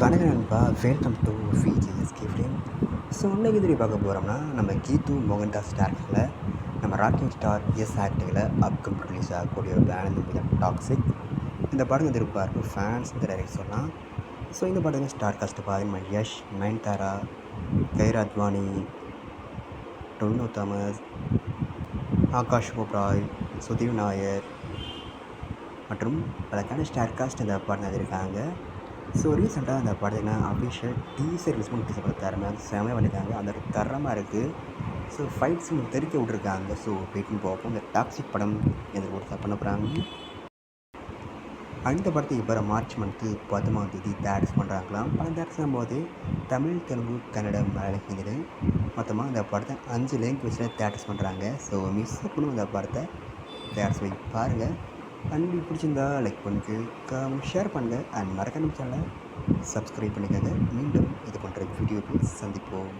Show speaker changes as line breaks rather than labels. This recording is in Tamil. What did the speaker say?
வணக்கம் நண்பா, welcome to VGSK film. So இன்னைக்கு எதிரி பார்க்க போகிறோம்னா நம்ம கீது மோகன்தாஸ் டேரக்டரில் நம்ம ராக்கிங் ஸ்டார் ஆக்டிங்கில் அப்கம் ரிலீஸ் ஆகக்கூடிய ஒரு பேனல் மூவி தான் டாக்ஸிக். இந்த படம் எதிர்பார்ப்பு ஃபேன்ஸ் இந்த டைரக்ட் சொல்லலாம். ஸோ இந்த படத்தில் ஸ்டார் காஸ்ட் பார்த்தீங்கன்னா யஷ், நயன்தாரா, கைரா அத்வானி, டொவினோ தாமஸ், ஆகாஷ் ஓப்ராய், சுதீப் நாயர் மற்றும் பல ஸ்டார் காஸ்ட் இந்த படம் இருக்காங்க. ஸோ ரீசெண்டாக அந்த படத்துக்கு அஃபிஷியல் டீசர் ரிலீஸ் பண்ணி டீசர் தரமாக செமையாக பண்ணியிருக்காங்க. அந்த தரமாக இருக்குது. ஸோ ஃபைட்ஸ் தெரிக்க விட்ருக்காங்க. ஸோ வெயிட்டிங் பார்ப்போம் இந்த டாக்ஸிக் படம் எதிர்ப்பு பண்ண போகிறாங்க. அந்த படத்தை இப்போ மார்ச் மந்த்து 10ஆம் தேதி தேட்டர்ஸ் பண்ணுறாங்களாம். படம் தேட்டர்ஸ் ஆகும்போது தமிழ், தெலுங்கு, கன்னடம், மலையாளம், ஹிந்தி மொத்தமாக இந்த படத்தை 5 லாங்குவேஜில் தேட்டர்ஸ் பண்ணுறாங்க. ஸோ மிஸ் பண்ணணும் இந்த படத்தை தேட்டர்ஸ் போய் பாருங்கள். அண்ட் பிடிச்சிருந்தா லைக் பண்ணிட்டு ஷேர் பண்ணுங்கள். அண்ட் மறக்காம சேனலை சப்ஸ்கிரைப் பண்ணிக்கோங்க. மீண்டும் இது பண்ணுற வீடியோக்கு சந்திப்போம்.